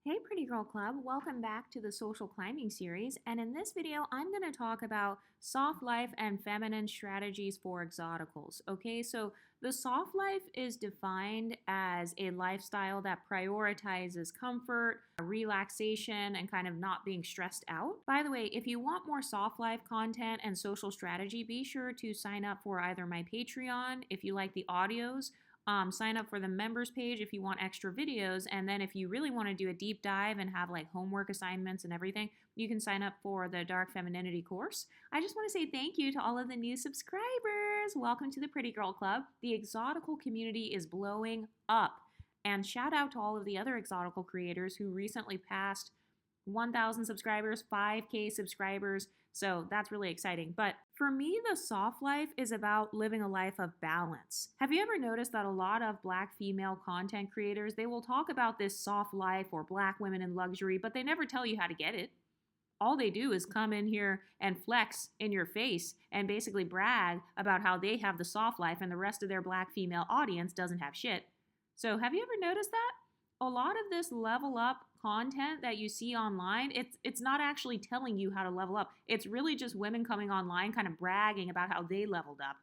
Hey Pretty Girl Club, welcome back to the Social Climbing series, and in this video I'm going to talk about soft life and feminine strategies for exoticals. Okay, so the soft life is defined as a lifestyle that prioritizes comfort, relaxation, and kind of not being stressed out. By the way, if you want more soft life content and social strategy, be sure to sign up for either my Patreon if you like the audios. Sign up for the members page if you want extra videos. And then if you really want to do a deep dive and have like homework assignments and everything, you can sign up for the Dark Femininity course. I just want to say thank you to all of the new subscribers. Welcome to the Pretty Girl Club. The exotical community is blowing up. And shout out to all of the other exotical creators who recently passed 1,000 subscribers, 5K subscribers. So that's really exciting. But for me, the soft life is about living a life of balance. Have you ever noticed that a lot of Black female content creators, they will talk about this soft life or Black women in luxury, but they never tell you how to get it. All they do is come in here and flex in your face and basically brag about how they have the soft life and the rest of their Black female audience doesn't have shit. So have you ever noticed that? A lot of this level up content that you see online, it's not actually telling you how to level up. It's really just women coming online kind of bragging about how they leveled up.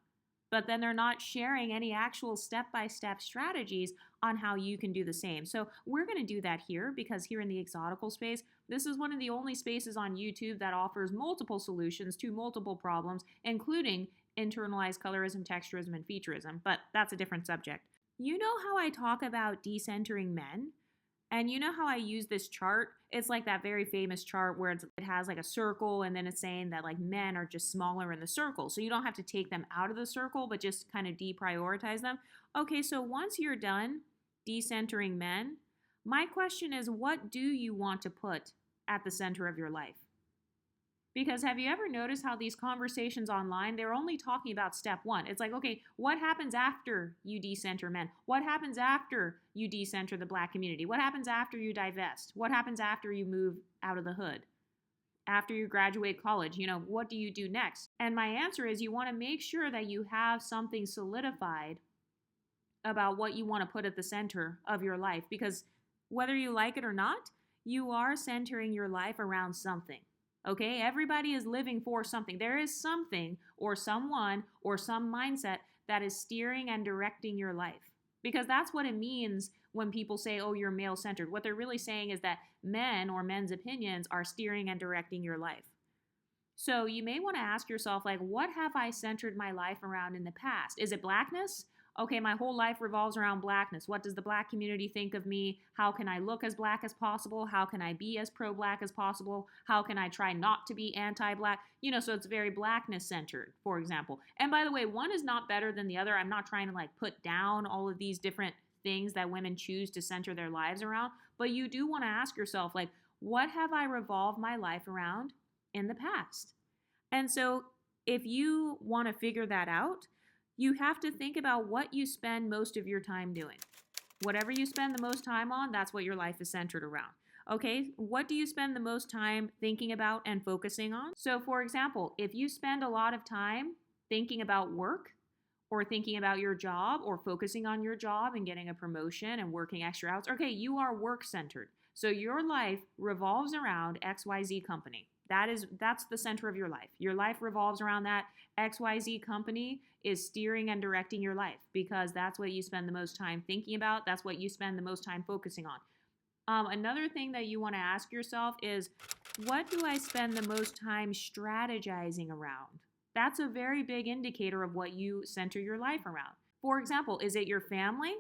But then they're not sharing any actual step-by-step strategies on how you can do the same. So we're going to do that here because here in the exotical space, this is one of the only spaces on YouTube that offers multiple solutions to multiple problems, including internalized colorism, texturism, and featureism. But that's a different subject. You know how I talk about decentering men? And you know how I use this chart? It's like that very famous chart where it has like a circle and then it's saying that like men are just smaller in the circle. So you don't have to take them out of the circle, but just kind of deprioritize them. Okay, so once you're done decentering men, my question is, what do you want to put at the center of your life? Because have you ever noticed how these conversations online, they're only talking about step one. It's like, okay, what happens after you decenter men? What happens after you decenter the Black community? What happens after you divest? What happens after you move out of the hood? After you graduate college, what do you do next? And my answer is you want to make sure that you have something solidified about what you want to put at the center of your life. Because whether you like it or not, you are centering your life around something. Okay, everybody is living for something. There is something or someone or some mindset that is steering and directing your life. Because that's what it means when people say, oh, you're male-centered. What they're really saying is that men or men's opinions are steering and directing your life. So you may want to ask yourself, like, what have I centered my life around in the past? Is it Blackness? Okay, my whole life revolves around Blackness. What does the Black community think of me? How can I look as Black as possible? How can I be as pro-Black as possible? How can I try not to be anti-Black? So it's very Blackness centered, for example. And by the way, one is not better than the other. I'm not trying to like put down all of these different things that women choose to center their lives around. But you do want to ask yourself, like, what have I revolved my life around in the past? And so if you want to figure that out, you have to think about what you spend most of your time doing. Whatever you spend the most time on, that's what your life is centered around. Okay, what do you spend the most time thinking about and focusing on? So for example, if you spend a lot of time thinking about work or thinking about your job or focusing on your job and getting a promotion and working extra hours, okay, you are work-centered. So your life revolves around XYZ company. That's the center of your life. Your life revolves around that. XYZ company is steering and directing your life because that's what you spend the most time thinking about. That's what you spend the most time focusing on. Another thing that you want to ask yourself is, what do I spend the most time strategizing around? That's a very big indicator of what you center your life around. For example, is it your family?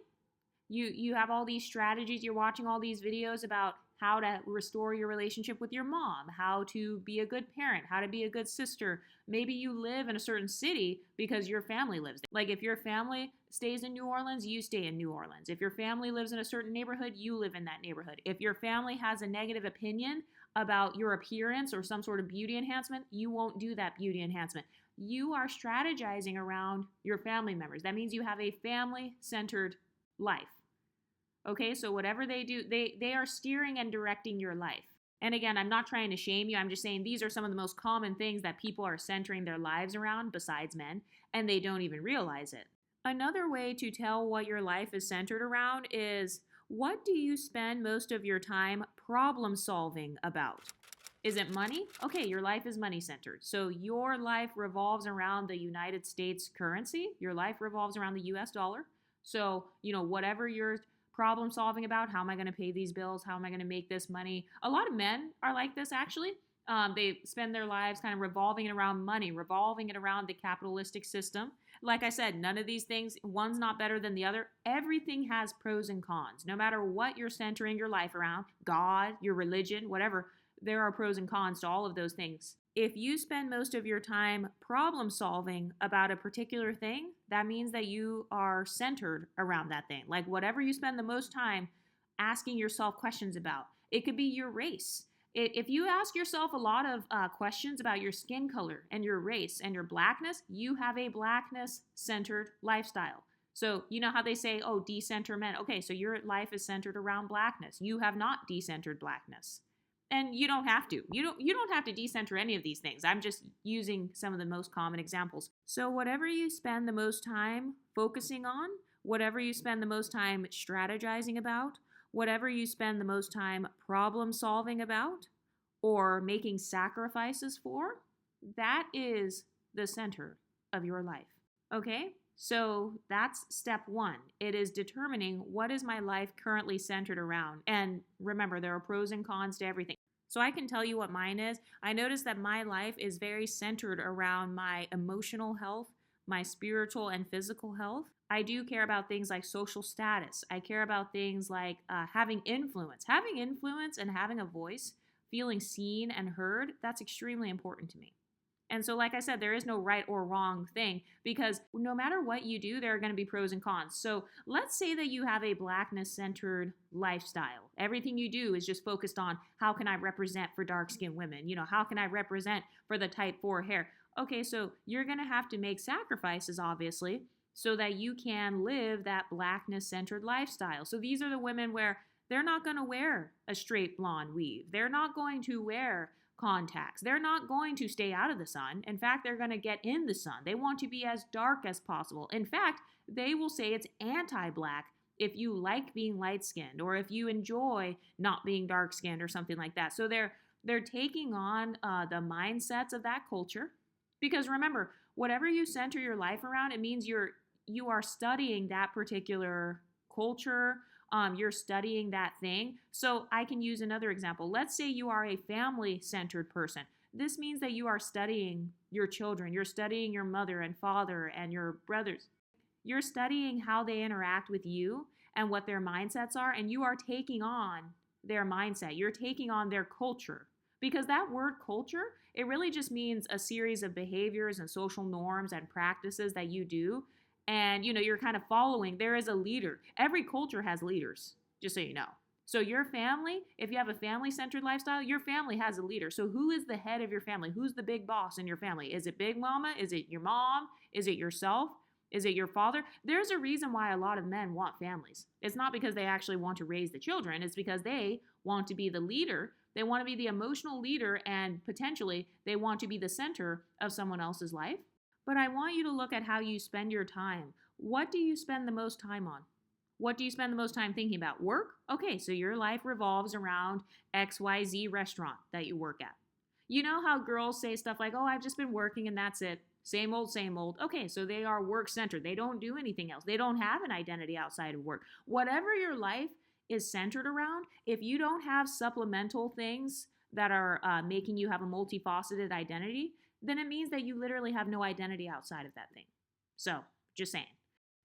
You have all these strategies, you're watching all these videos about how to restore your relationship with your mom, how to be a good parent, how to be a good sister. Maybe you live in a certain city because your family lives there. Like if your family stays in New Orleans, you stay in New Orleans. If your family lives in a certain neighborhood, you live in that neighborhood. If your family has a negative opinion about your appearance or some sort of beauty enhancement, you won't do that beauty enhancement. You are strategizing around your family members. That means you have a family-centered life. Okay, so whatever they do, they are steering and directing your life. And again, I'm not trying to shame you. I'm just saying these are some of the most common things that people are centering their lives around besides men, and they don't even realize it. Another way to tell what your life is centered around is What do you spend most of your time problem solving about? Is it money? Okay, your life is money centered. So your life revolves around the United States currency. Your life revolves around the US dollar. So, whatever you're problem solving about, how am I going to pay these bills? How am I going to make this money? A lot of men are like this actually. They spend their lives kind of revolving it around money, revolving it around the capitalistic system. Like I said, none of these things, one's not better than the other. Everything has pros and cons. No matter what you're centering your life around, God, your religion, whatever, there are pros and cons to all of those things. If you spend most of your time problem solving about a particular thing, that means that you are centered around that thing. Like whatever you spend the most time asking yourself questions about, it could be your race. If you ask yourself a lot of questions about your skin color and your race and your blackness, you have a blackness centered lifestyle. So, you know how they say, oh, decenter men. Okay, so your life is centered around blackness. You have not decentered blackness. And you don't have to. You don't have to decenter any of these things. I'm just using some of the most common examples. So whatever you spend the most time focusing on, whatever you spend the most time strategizing about, whatever you spend the most time problem solving about or making sacrifices for, that is the center of your life. Okay? So that's step one. It is determining what is my life currently centered around. And remember, there are pros and cons to everything. So I can tell you what mine is. I notice that my life is very centered around my emotional health, my spiritual and physical health. I do care about things like social status. I care about things like having influence. Having influence and having a voice, feeling seen and heard, that's extremely important to me. And so, like I said, there is no right or wrong thing because no matter what you do, there are going to be pros and cons. So let's say that you have a blackness-centered lifestyle. Everything you do is just focused on how can I represent for dark-skinned women? How can I represent for the type 4 hair? Okay, so you're going to have to make sacrifices, obviously, so that you can live that blackness-centered lifestyle. So these are the women where they're not going to wear a straight blonde weave. They're not going to wear contacts. They're not going to stay out of the sun. In fact, they're going to get in the sun. They want to be as dark as possible. In fact, they will say it's anti-black if you like being light-skinned or if you enjoy not being dark-skinned or something like that. So they're taking on the mindsets of that culture. Because remember, whatever you center your life around, it means you are studying that particular culture. You're studying that thing. So I can use another example. Let's say you are a family-centered person. This means that you are studying your children. You're studying your mother and father and your brothers. You're studying how they interact with you and what their mindsets are, and you are taking on their mindset. You're taking on their culture. Because that word culture, it really just means a series of behaviors and social norms and practices that you do. And, you're kind of following. There is a leader. Every culture has leaders, just so you know. So your family, if you have a family-centered lifestyle, your family has a leader. So who is the head of your family? Who's the big boss in your family? Is it Big Mama? Is it your mom? Is it yourself? Is it your father? There's a reason why a lot of men want families. It's not because they actually want to raise the children. It's because they want to be the leader. They want to be the emotional leader, and potentially they want to be the center of someone else's life. But I want you to look at how you spend your time. What do you spend the most time on? What do you spend the most time thinking about? Work? Okay, so your life revolves around XYZ restaurant that you work at. You know how girls say stuff like, oh, I've just been working and that's it. Same old, same old. Okay, so they are work-centered. They don't do anything else. They don't have an identity outside of work. Whatever your life is centered around, if you don't have supplemental things that are making you have a multifaceted identity, then it means that you literally have no identity outside of that thing. So, just saying.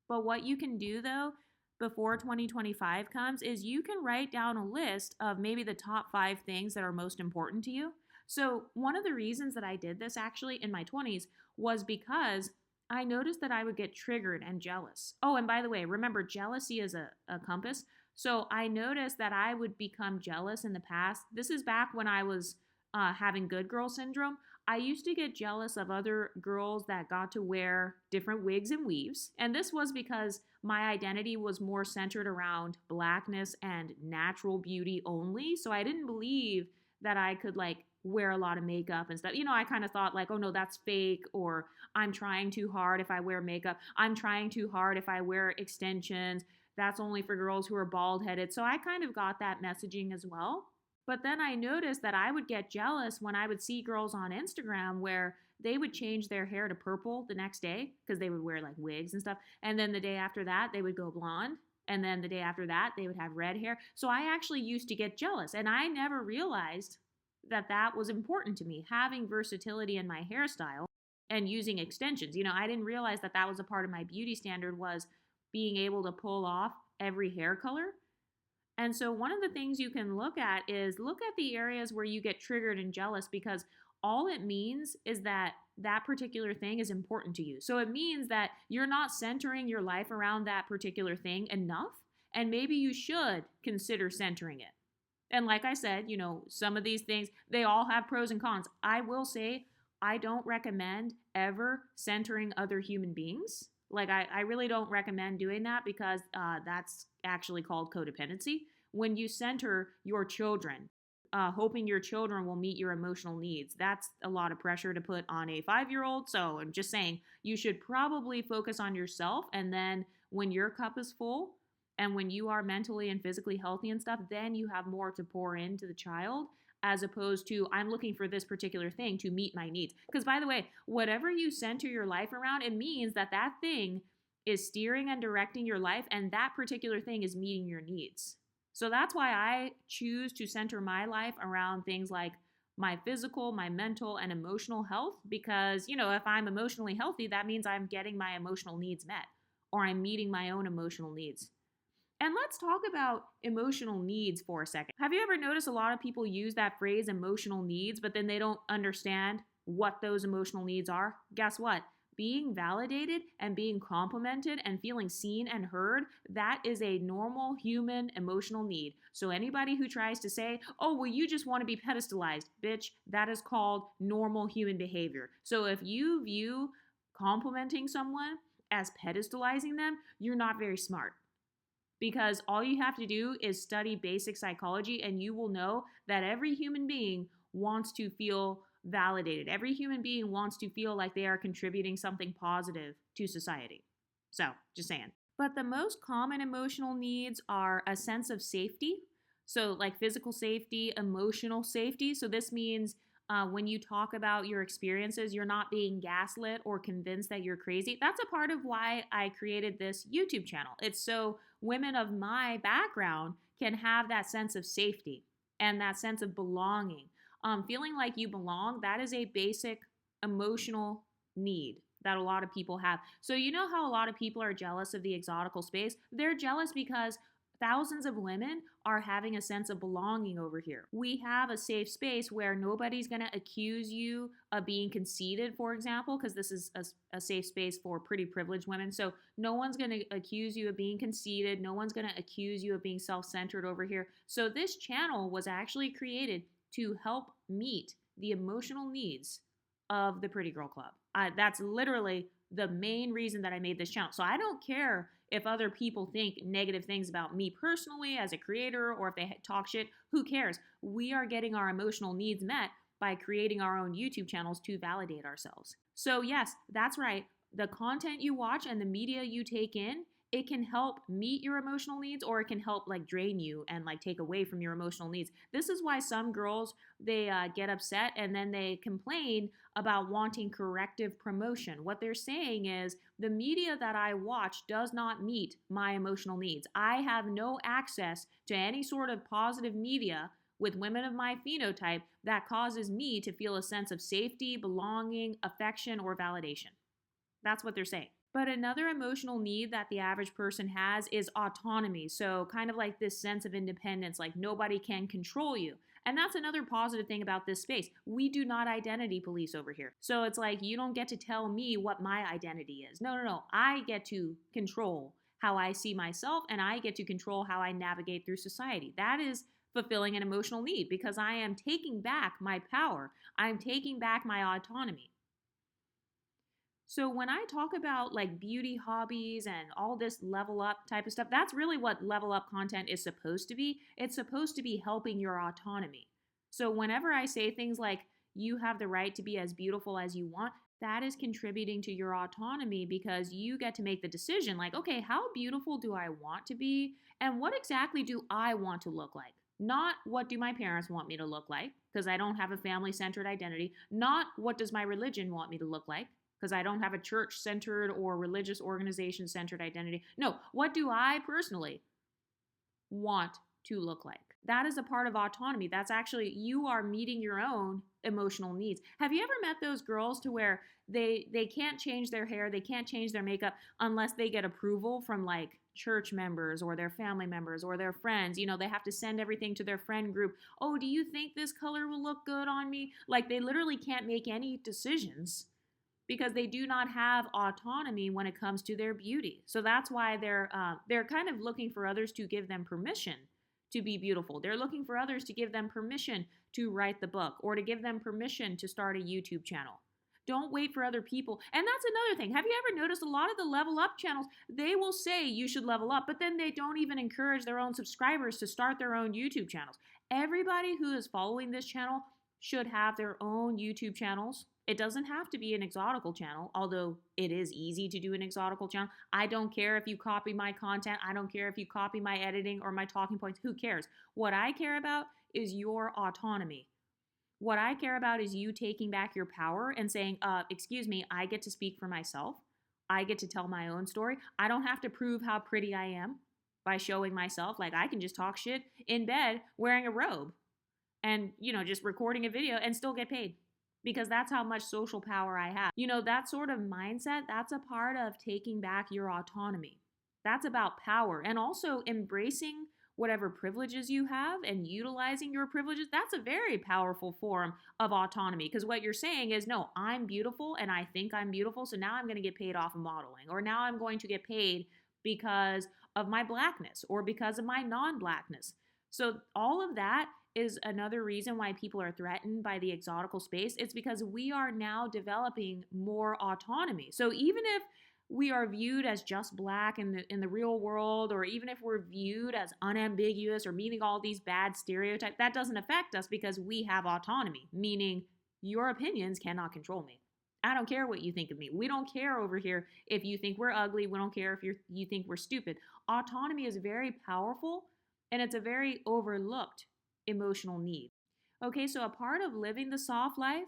But what you can do though, before 2025 comes, is you can write down a list of maybe the top 5 things that are most important to you. So, one of the reasons that I did this actually in my 20s was because I noticed that I would get triggered and jealous. Oh, and by the way, remember, jealousy is a compass. So I noticed that I would become jealous in the past. This is back when I was having good girl syndrome. I used to get jealous of other girls that got to wear different wigs and weaves. And this was because my identity was more centered around blackness and natural beauty only. So I didn't believe that I could wear a lot of makeup and stuff. I kind of thought oh no, that's fake, or I'm trying too hard if I wear makeup. I'm trying too hard if I wear extensions. that's only for girls who are bald headed. So I kind of got that messaging as well. But then I noticed that I would get jealous when I would see girls on Instagram where they would change their hair to purple the next day because they would wear like wigs and stuff. And then the day after that, they would go blonde. And then the day after that, they would have red hair. So I actually used to get jealous. And I never realized that that was important to me, having versatility in my hairstyle and using extensions. I didn't realize that that was a part of my beauty standard, was being able to pull off every hair color. And so one of the things you can look at is look at the areas where you get triggered and jealous, because all it means is that that particular thing is important to you. So it means that you're not centering your life around that particular thing enough, and maybe you should consider centering it. And like I said, some of these things, they all have pros and cons. I will say, I don't recommend ever centering other human beings. Like, I really don't recommend doing that, because that's actually called codependency. When you center your children, hoping your children will meet your emotional needs, that's a lot of pressure to put on a 5-year-old. So I'm just saying, you should probably focus on yourself. And then when your cup is full, and when you are mentally and physically healthy and stuff, then you have more to pour into the child, as opposed to, I'm looking for this particular thing to meet my needs. Because by the way, whatever you center your life around, it means that that thing is steering and directing your life, and that particular thing is meeting your needs. So that's why I choose to center my life around things like my physical, my mental, and emotional health. Because, if I'm emotionally healthy, that means I'm getting my emotional needs met, or I'm meeting my own emotional needs. And let's talk about emotional needs for a second. Have you ever noticed a lot of people use that phrase emotional needs, but then they don't understand what those emotional needs are? Guess what? Being validated and being complimented and feeling seen and heard, that is a normal human emotional need. So anybody who tries to say, oh, well, you just want to be pedestalized, bitch, that is called normal human behavior. So if you view complimenting someone as pedestalizing them, you're not very smart. Because all you have to do is study basic psychology, and you will know that every human being wants to feel validated. Every human being wants to feel like they are contributing something positive to society. So, just saying. But the most common emotional needs are a sense of safety. So, like physical safety, emotional safety. So, this means when you talk about your experiences, you're not being gaslit or convinced that you're crazy. That's a part of why I created this YouTube channel. It's so women of my background can have that sense of safety and that sense of belonging. Feeling like you belong, that is a basic emotional need that a lot of people have. So you know how a lot of people are jealous of the exotical space? They're jealous because thousands of women are having a sense of belonging over here. We have a safe space where nobody's going to accuse you of being conceited, for example, because this is a safe space for pretty privileged women. So no one's going to accuse you of being conceited. No one's going to accuse you of being self-centered over here. So this channel was actually created to help meet the emotional needs of the Pretty Girl Club. That's literally the main reason that I made this channel. So I don't care if other people think negative things about me personally as a creator, or if they talk shit. Who cares? We are getting our emotional needs met by creating our own YouTube channels to validate ourselves. So yes, that's right. The content you watch and the media you take in, it can help meet your emotional needs, or it can help like drain you and like take away from your emotional needs. This is why some girls, they get upset and then they complain about wanting corrective promotion. What they're saying is, the media that I watch does not meet my emotional needs. I have no access to any sort of positive media with women of my phenotype that causes me to feel a sense of safety, belonging, affection, or validation. That's what they're saying. But another emotional need that the average person has is autonomy. So kind of like this sense of independence, like nobody can control you. And that's another positive thing about this space. We do not identity police over here. So it's like, you don't get to tell me what my identity is. No. I get to control how I see myself, and I get to control how I navigate through society. That is fulfilling an emotional need, because I am taking back my power. I'm taking back my autonomy. So when I talk about like beauty hobbies and all this level up type of stuff, that's really what level up content is supposed to be. It's supposed to be helping your autonomy. So whenever I say things like, you have the right to be as beautiful as you want, That is contributing to your autonomy because you get to make the decision like, okay, how beautiful do I want to be? And what exactly do I want to look like? Not what do my parents want me to look like, because I don't have a family centered identity. Not what does my religion want me to look like, because I don't have a church centered or religious organization centered identity. No, what do I personally want to look like? That is a part of autonomy. That's actually you are meeting your own emotional needs. Have you ever met those girls to where they can't change their hair, they can't change their makeup unless they get approval from like church members or their family members or their friends? You know, they have to send everything to their friend group. Oh, do you think this color will look good on me? Like they literally can't make any decisions because they do not have autonomy when it comes to their beauty. So that's why they're kind of looking for others to give them permission to be beautiful. They're looking for others to give them permission to write the book or to give them permission to start a YouTube channel. Don't wait for other people. And that's another thing. Have you ever noticed a lot of the level up channels, they will say you should level up, but then they don't even encourage their own subscribers to start their own YouTube channels. Everybody who is following this channel should have their own YouTube channels. It doesn't have to be an exotical channel, although it is easy to do an exotical channel. I don't care if you copy my content. I don't care if you copy my editing or my talking points. Who cares? What I care about is your autonomy. What I care about is you taking back your power and saying, excuse me, I get to speak for myself. I get to tell my own story. I don't have to prove how pretty I am by showing myself. Like I can just talk shit in bed wearing a robe and, just recording a video and still get paid because that's how much social power I have. That sort of mindset, that's a part of taking back your autonomy. That's about power and also embracing whatever privileges you have and utilizing your privileges. That's a very powerful form of autonomy because what you're saying is, no, I'm beautiful and I think I'm beautiful, so now I'm going to get paid off of modeling, or now I'm going to get paid because of my blackness or because of my non-blackness. So all of that is another reason why people are threatened by the exotical space. It's because we are now developing more autonomy. So even if we are viewed as just black in the real world, or even if we're viewed as unambiguous or meeting all these bad stereotypes, that doesn't affect us because we have autonomy, meaning your opinions cannot control me. I don't care what you think of me. We don't care over here if you think we're ugly. We don't care if you think we're stupid. Autonomy is very powerful and it's a very overlooked emotional need. Okay, so a part of living the soft life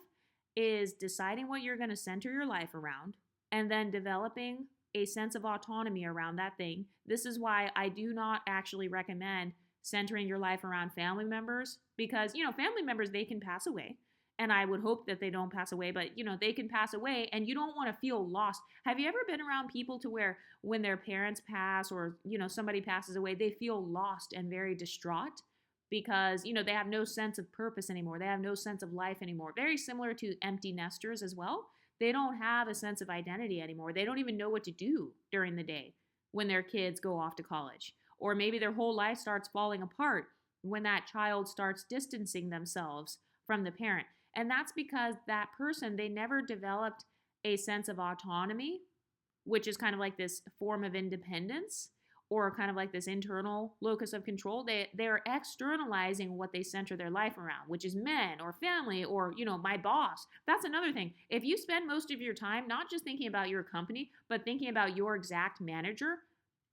is deciding what you're going to center your life around and then developing a sense of autonomy around that thing. This is why I do not actually recommend centering your life around family members because, family members, they can pass away. And I would hope that they don't pass away, but they can pass away and you don't want to feel lost. Have you ever been around people to where when their parents pass or, somebody passes away, they feel lost and very distraught? Because they have no sense of purpose anymore. They have no sense of life anymore. Very similar to empty nesters as well. They don't have a sense of identity anymore. They don't even know what to do during the day when their kids go off to college. Or maybe their whole life starts falling apart when that child starts distancing themselves from the parent. And that's because that person, they never developed a sense of autonomy, which is kind of like this form of independence, or kind of like this internal locus of control. They're externalizing what they center their life around, which is men or family or, my boss. That's another thing. If you spend most of your time not just thinking about your company, but thinking about your exact manager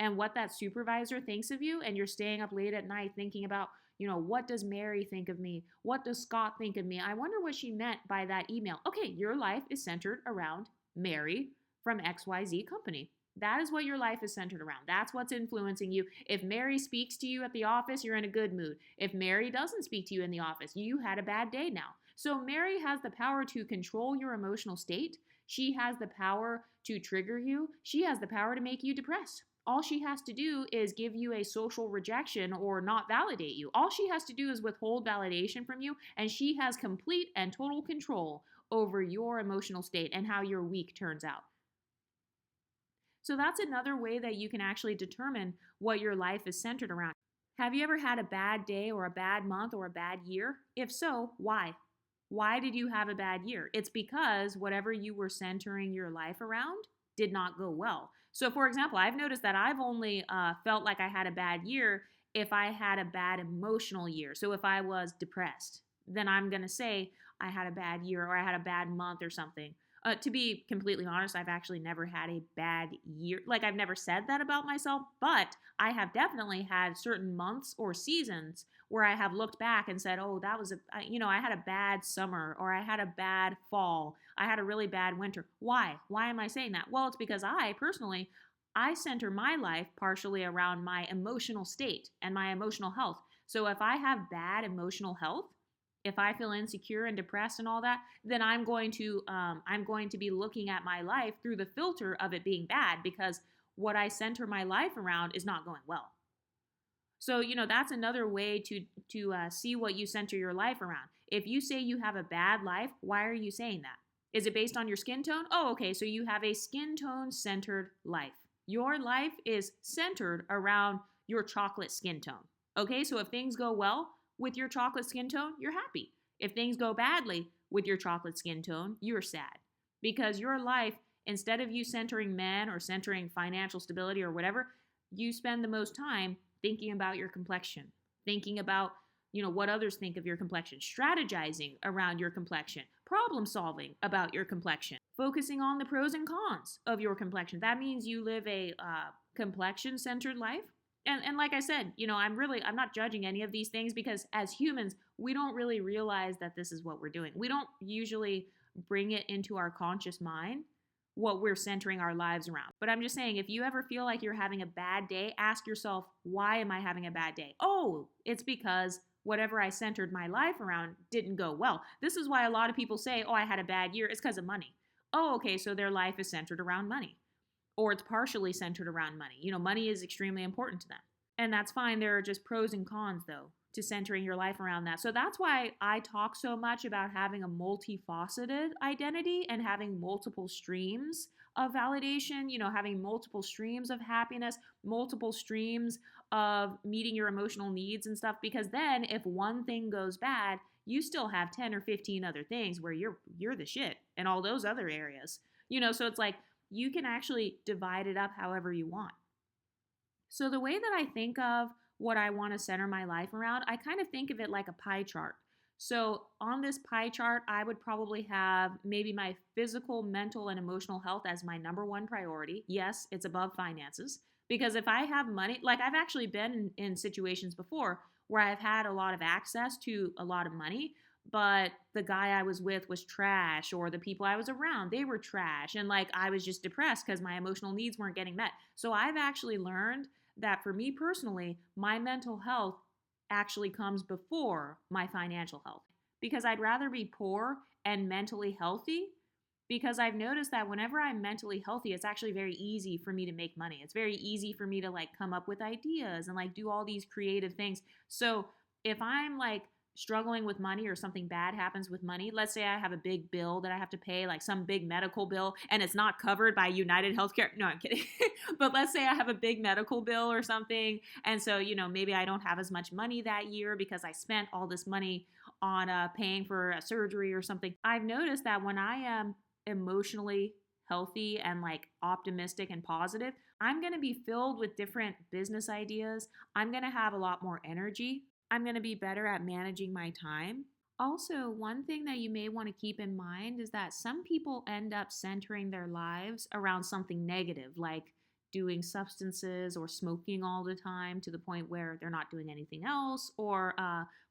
and what that supervisor thinks of you, and you're staying up late at night thinking about, what does Mary think of me? What does Scott think of me? I wonder what she meant by that email. Okay, your life is centered around Mary from XYZ company. That is what your life is centered around. That's what's influencing you. If Mary speaks to you at the office, you're in a good mood. If Mary doesn't speak to you in the office, you had a bad day now. So Mary has the power to control your emotional state. She has the power to trigger you. She has the power to make you depressed. All she has to do is give you a social rejection or not validate you. All she has to do is withhold validation from you, and she has complete and total control over your emotional state and how your week turns out. So that's another way that you can actually determine what your life is centered around. Have you ever had a bad day or a bad month or a bad year? If so, why? Why did you have a bad year? It's because whatever you were centering your life around did not go well. So for example, I've noticed that I've only felt like I had a bad year if I had a bad emotional year. So if I was depressed, then I'm going to say I had a bad year or I had a bad month or something. To be completely honest, I've actually never had a bad year. Like, I've never said that about myself, but I have definitely had certain months or seasons where I have looked back and said, oh, that was I had a bad summer, or I had a bad fall. I had a really bad winter. Why? Why am I saying that? Well, it's because I center my life partially around my emotional state and my emotional health. So if I have bad emotional health, if I feel insecure and depressed and all that, then I'm going to be looking at my life through the filter of it being bad, because what I center my life around is not going well. So that's another way to see what you center your life around. If you say you have a bad life, why are you saying that? Is it based on your skin tone? Oh, okay. So you have a skin tone centered life. Your life is centered around your chocolate skin tone. Okay, so if things go well with your chocolate skin tone, you're happy. If things go badly with your chocolate skin tone, you're sad. Because your life, instead of you centering men or centering financial stability or whatever, you spend the most time thinking about your complexion, thinking about what others think of your complexion, strategizing around your complexion, problem solving about your complexion, focusing on the pros and cons of your complexion. That means you live a complexion centered life. And like I said, I'm not judging any of these things, because as humans, we don't really realize that this is what we're doing. We don't usually bring it into our conscious mind what we're centering our lives around. But I'm just saying, if you ever feel like you're having a bad day, ask yourself, why am I having a bad day? Oh, it's because whatever I centered my life around didn't go well. This is why a lot of people say, oh, I had a bad year. It's because of money. Oh, okay, so their life is centered around money. Or it's partially centered around money. Money is extremely important to them. And that's fine. There are just pros and cons, though, to centering your life around that. So that's why I talk so much about having a multifaceted identity and having multiple streams of validation, having multiple streams of happiness, multiple streams of meeting your emotional needs and stuff. Because then if one thing goes bad, you still have 10 or 15 other things where you're the shit in all those other areas. So it's like you can actually divide it up however you want. So the way that I think of what I want to center my life around, I kind of think of it like a pie chart. So on this pie chart, I would probably have maybe my physical, mental, and emotional health as my number one priority. Yes, it's above finances. Because if I have money, like I've actually been in situations before where I've had a lot of access to a lot of money, but the guy I was with was trash, or the people I was around, they were trash. And like I was just depressed because my emotional needs weren't getting met. So I've actually learned that for me personally, my mental health actually comes before my financial health, because I'd rather be poor and mentally healthy, because I've noticed that whenever I'm mentally healthy, it's actually very easy for me to make money. It's very easy for me to like come up with ideas and like do all these creative things. So if I'm like struggling with money, or something bad happens with money, let's say I have a big bill that I have to pay, like some big medical bill, and it's not covered by United Healthcare. No, I'm kidding. But let's say I have a big medical bill or something, and so maybe I don't have as much money that year because I spent all this money on paying for a surgery or something. I've noticed that when I am emotionally healthy and like optimistic and positive, I'm going to be filled with different business ideas. I'm going to have a lot more energy. I'm going to be better at managing my time. Also, one thing that you may want to keep in mind is that some people end up centering their lives around something negative, like doing substances or smoking all the time to the point where they're not doing anything else. Or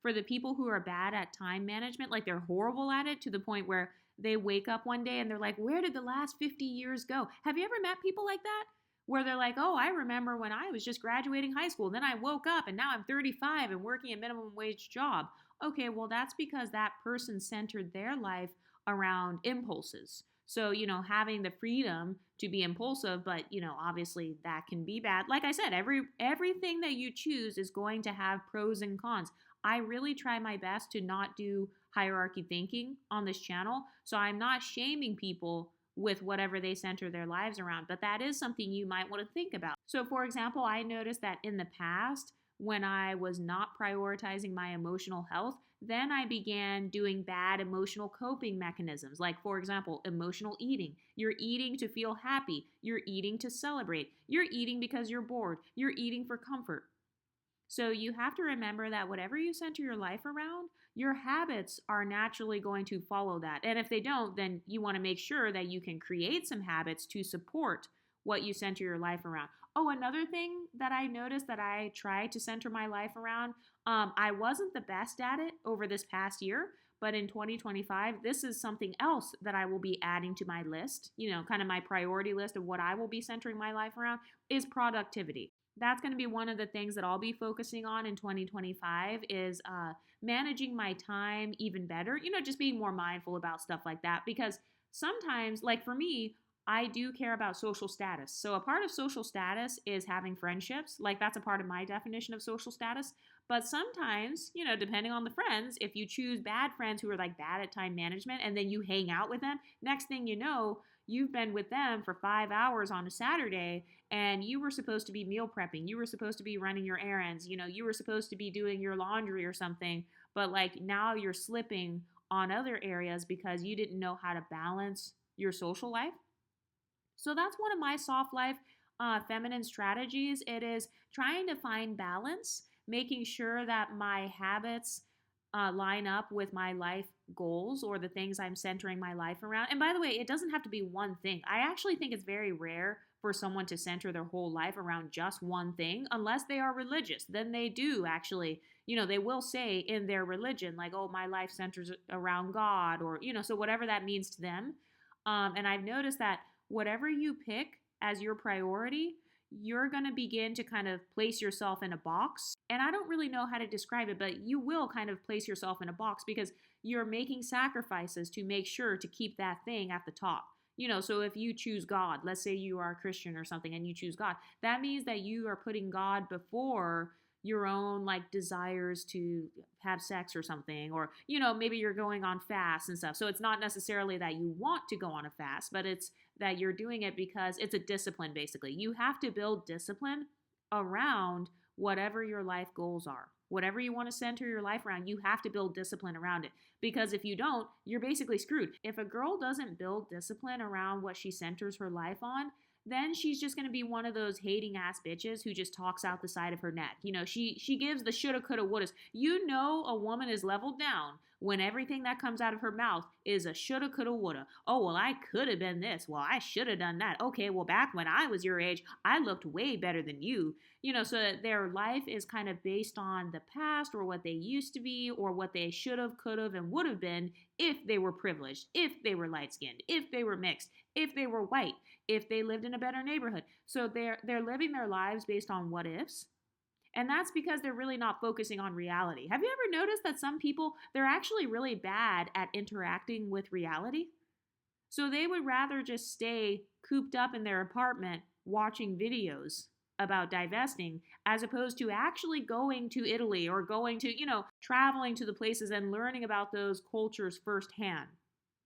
for the people who are bad at time management, like they're horrible at it to the point where they wake up one day and they're like, where did the last 50 years go? Have you ever met people like that? Where they're like, oh, I remember when I was just graduating high school. Then I woke up and now I'm 35 and working a minimum wage job. Okay, well, that's because that person centered their life around impulses. So, having the freedom to be impulsive, but, obviously that can be bad. Like I said, everything that you choose is going to have pros and cons. I really try my best to not do hierarchy thinking on this channel. So I'm not shaming people with whatever they center their lives around, but that is something you might want to think about. So for example, I noticed that in the past, when I was not prioritizing my emotional health, then I began doing bad emotional coping mechanisms. Like, for example, emotional eating. You're eating to feel happy. You're eating to celebrate. You're eating because you're bored. You're eating for comfort. So you have to remember that whatever you center your life around, your habits are naturally going to follow that. And if they don't, then you want to make sure that you can create some habits to support what you center your life around. Oh, another thing that I noticed that I tried to center my life around, I wasn't the best at it over this past year, but in 2025, this is something else that I will be adding to my list, kind of my priority list of what I will be centering my life around is productivity. That's going to be one of the things that I'll be focusing on in 2025 is managing my time even better, just being more mindful about stuff like that. Because sometimes, like for me, I do care about social status. So a part of social status is having friendships. Like that's a part of my definition of social status. But sometimes, depending on the friends, if you choose bad friends who are like bad at time management and then you hang out with them, next thing you know, you've been with them for 5 hours on a Saturday and you were supposed to be meal prepping. You were supposed to be running your errands. You were supposed to be doing your laundry or something. But like now you're slipping on other areas because you didn't know how to balance your social life. So that's one of my soft life feminine strategies. It is trying to find balance, making sure that my habits line up with my life goals or the things I'm centering my life around. And by the way, it doesn't have to be one thing. I actually think it's very rare for someone to center their whole life around just one thing unless they are religious. Then they do actually, they will say in their religion, like, oh, my life centers around God, or, so whatever that means to them. And I've noticed that whatever you pick as your priority, you're going to begin to kind of place yourself in a box. And I don't really know how to describe it, but you will kind of place yourself in a box because you're making sacrifices to make sure to keep that thing at the top. So if you choose God, let's say you are a Christian or something and you choose God, that means that you are putting God before your own like desires to have sex or something, or maybe you're going on fast and stuff. So it's not necessarily that you want to go on a fast, but it's that you're doing it because it's a discipline. Basically, you have to build discipline around whatever your life goals are. Whatever you want to center your life around, you have to build discipline around it, because if you don't, you're basically screwed. If a girl doesn't build discipline around what she centers her life on, then she's just going to be one of those hating ass bitches who just talks out the side of her neck. She gives the shoulda, coulda, wouldas. A woman is leveled down when everything that comes out of her mouth is a shoulda, coulda, woulda. Oh, well, I could have been this. Well, I should have done that. Okay, well, back when I was your age, I looked way better than you. So that their life is kind of based on the past or what they used to be or what they should have, could have, and would have been if they were privileged, if they were light skinned, if they were mixed, if they were white, if they lived in a better neighborhood. So they're living their lives based on what ifs. And that's because they're really not focusing on reality. Have you ever noticed that some people, they're actually really bad at interacting with reality? So they would rather just stay cooped up in their apartment watching videos about divesting as opposed to actually going to Italy or going to, traveling to the places and learning about those cultures firsthand.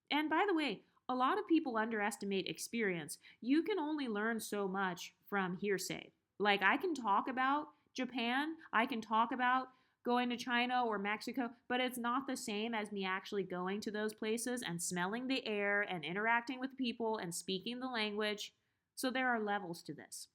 And by the way, a lot of people underestimate experience. You can only learn so much from hearsay. Like I can talk about Japan, I can talk about going to China or Mexico, but it's not the same as me actually going to those places and smelling the air and interacting with people and speaking the language. So there are levels to this.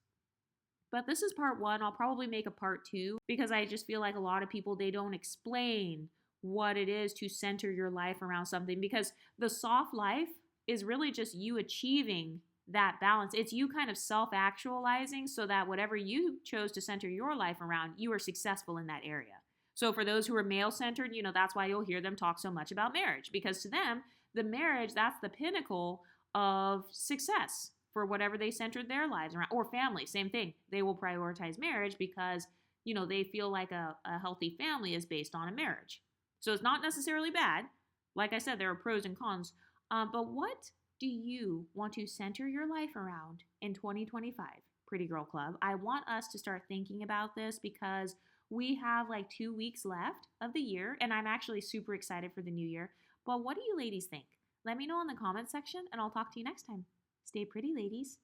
But this is part one. I'll probably make a part two because I just feel like a lot of people, they don't explain what it is to center your life around something, because the soft life is really just you achieving that balance. It's you kind of self-actualizing so that whatever you chose to center your life around, you are successful in that area. So for those who are male-centered, that's why you'll hear them talk so much about marriage, because to them, the marriage, that's the pinnacle of success for whatever they centered their lives around. Or family, same thing. They will prioritize marriage because, they feel like a healthy family is based on a marriage. So it's not necessarily bad. Like I said, there are pros and cons. But what do you want to center your life around in 2025, Pretty Girl Club? I want us to start thinking about this because we have like 2 weeks left of the year, and I'm actually super excited for the new year. But what do you ladies think? Let me know in the comment section, and I'll talk to you next time. Stay pretty, ladies.